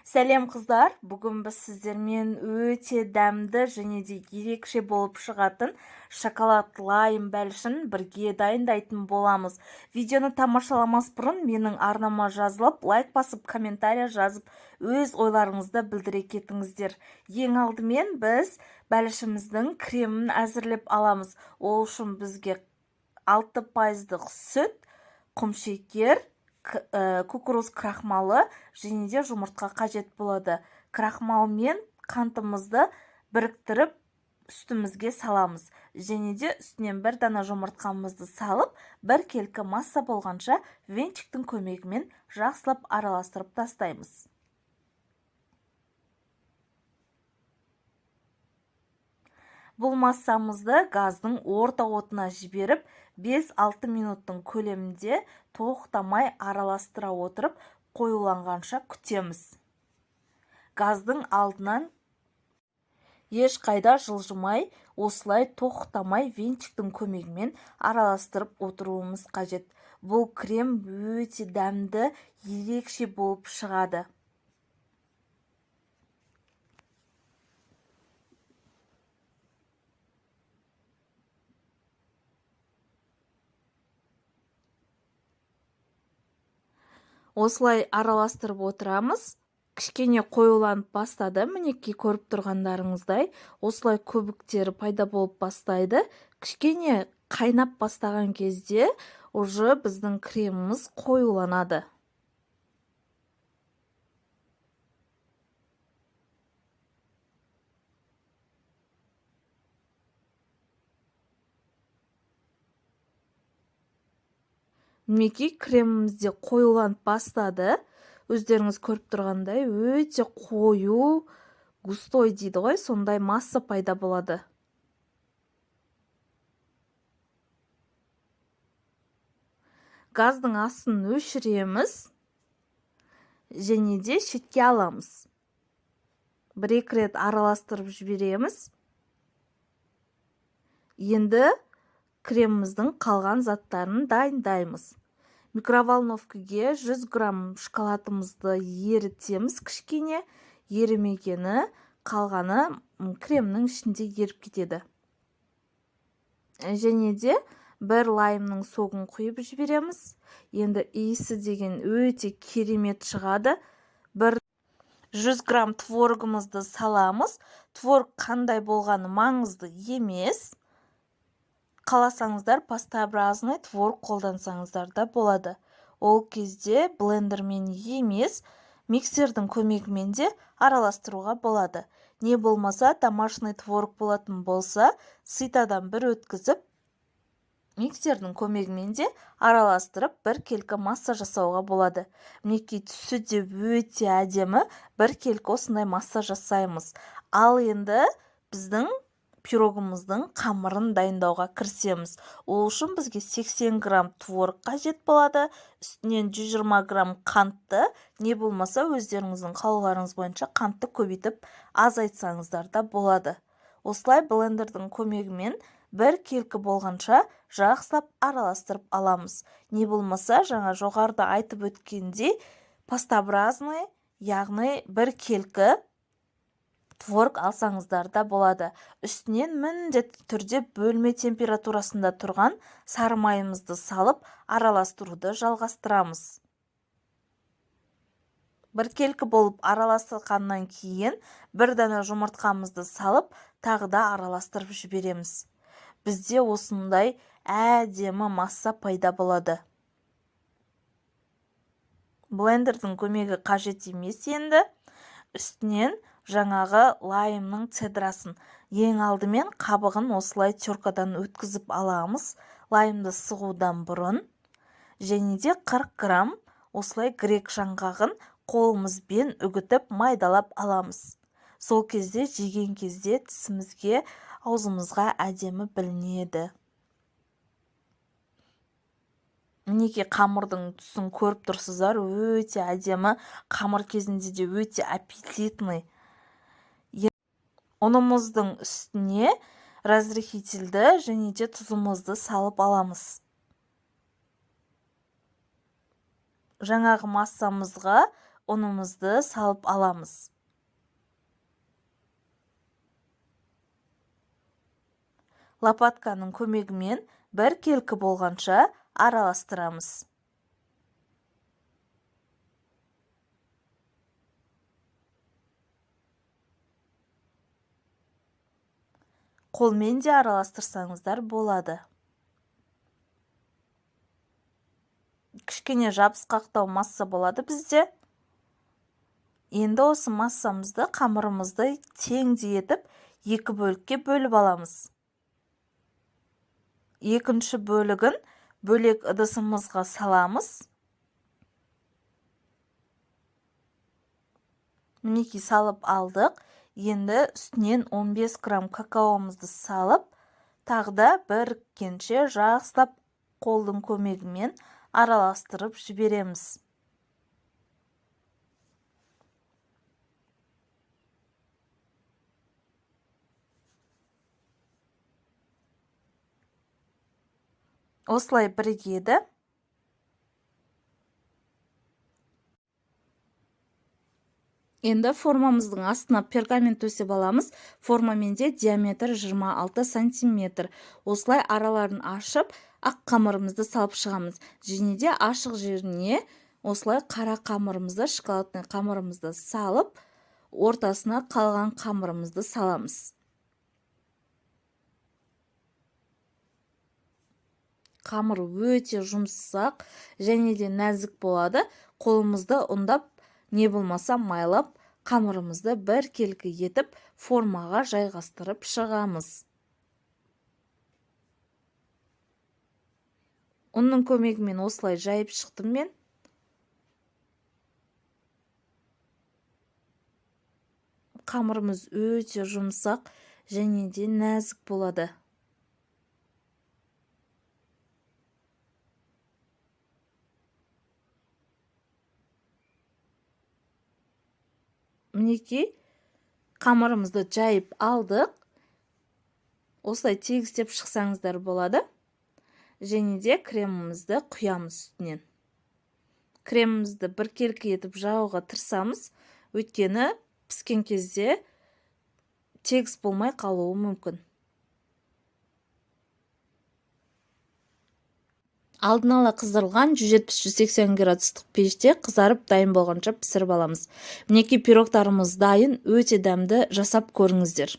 Сәлем қыздар, бүгін біз сіздермен өте дәмді және де ерекше болып шығатын шоколад лайм бәлішін бірге дайындайтын боламыз. Видеоны тамашаламас бұрын менің арнама жазылып, лайк басып, комментария жазып, өз ойларыңызды білдіре кетіңіздер. Ең алдымен біз бәлішіміздің кремін әзірлеп аламыз. Ол үшін бізге 6% сүт, құмшекер, кукуруз крахмалы және де жұмыртқа қажет болады. Крахмал мен қантымызды біріктіріп үстімізге саламыз. Және де үстінен бір дана жұмыртқамызды салып, бір келкі масса болғанша венчиктің көмегімен жақсылап араластырып тастаймыз. Бұл массамызды газдың орта отына жіберіп, 5-6 минуттың көлемінде тоқтамай араластыра отырып, қоюланғанша күтеміз. Газдың алдынан ешқайда жылжымай, осылай тоқтамай венчиктің көмегімен араластырып отыруымыз қажет. Бұл крем өте дәмді, ерекше болып шығады. Осылай араластырып отырамыз. Кішкене қоюланып бастады. Мінекей көріп тұрғандарыңыздай, осылай көбіктері пайда болып бастайды. Кішкене қайнап бастаған кезде уже біздің креміміз қоюланады. Мінекей кремімізде қоюланып бастады. Өздеріңіз көріп тұрғандай, өте қою, густой дейді ғой, сондай масса пайда болады. Газдың астын өшіреміз және де шетке аламыз. Бір-екі рет араластырып жібереміз. Енді креміміздің қалған заттарын дайындаймыз. Микроволновкаге 100 грамм шоколадымызды ерітеміз кішкене. Ерімегені қалғаны кремнің ішінде еріп кетеді. Және де бір лаймның согын құйып жібереміз. Енді иісі деген өте керемет шығады. 100 грамм творогымызды саламыз. Творог қандай болғаны маңызды емес. Қаласаңыздар, пастообразный творог қолдансаңыздар да болады. Ол кезде блендермен емес, миксердің көмегімен де араластыруға болады. Не болмаса, домашний творог болатын болса, ситадан бір өткізіп, миксердің көмегімен де араластырып, бір келкі масса жасауға болады. Мінекей түсі де өте әдемі, бір келкі осындай масса жасаймыз. Ал енді біздің пирогымыздың қамырын дайындауға кірісеміз. Ол үшін бізге 80 грамм творог қажет болады. Үстінен 120 грамм қантты, не болмаса өздеріңіздің қалауларыңыз бойынша қантты көбейтіп азайтсаңыздар да болады. Осылай блендердің көмегімен бір келкі болғанша жақсылап араластырып аламыз. Не болмаса, жаңа жоғарыда айтып өткендей, пастообразный, яғни бір келкі творог алсаңыздар да болады. Үстінен міндетті түрде бөлме температурасында тұрған сары майымызды салып, араластыруды жалғастырамыз. Бір келкі болып араластырғаннан кейін, бір дана жұмыртқамызды салып, тағы да араластырып жібереміз. Бізде осындай әдемі масса пайда болады. Блендердің көмегі қажет емес енді. Үстінен жаңағы лаймның цедрасын, ең алдымен қабығын осылай теркадан өткізіп аламыз, лаймды сығудан бұрын. Және де 40 грамм осылай грек жаңғағын қолымызбен үгітіп майдалап аламыз. Сол кезде жеген кезде тісімізге, аузымызға әдемі білінеді. Мінекей қамырдың түсін көріп тұрсыздар, өте әдемі, қамыр кезінде де өте аппетитный. Ұнымыздың үстіне разрыхительді және де тұзымызды салып аламыз. Жаңағы массамызға ұнымызды салып аламыз. Лопатканың көмегімен бір келкі болғанша араластырамыз. Қолмен де араластырсаңыздар болады. Кішкене жабысқақтау масса болады бізде. Енді осы массамызды, қамырымызды теңдей етіп, екі бөлікке бөліп аламыз. Екінші бөлігін бөлек ыдысымызға саламыз. Мінекей салып алдық. Енді үстінен 15 грамм какаомызды салып, тағда біріккенше жақсылап қолдың көмегімен араластырып жібереміз. Осылай бірігеді. Енді формамыздың астына пергамент төсеп аламыз. Формамен де диаметр 26 сантиметр. Осылай араларын ашып, ақ қамырымызды салып шығамыз. Және де ашық жеріне осылай қара қамырымызды, шоколадный қамырымызды салып, ортасына қалған қамырымызды саламыз. Қамыр өте жұмсақ және де нәзік болады. Қолымызды ұндап, не болмаса майлап, қамырымызды бір келкі етіп, формаға жайғастырып шығамыз. Оның көмегімен осылай жайып шықтым мен. Қамырымыз өте жұмсақ және де нәзік болады. Мінекей, қамырымызды жайып алдық. Осылай тегістеп шықсаңыздар болады. Және де кремімізді құямыз үстінен. Кремімізді бір келкі етіп жағуға тырысамыз. Өйткені піскен кезде тегіс болмай қалуы мүмкін. Алдын ала қыздырылған 170-180 градустық пеште қызарып дайын болғанша пісіріп аламыз. Мінекей пирогтарымыз дайын, өте дәмді, жасап көріңіздер.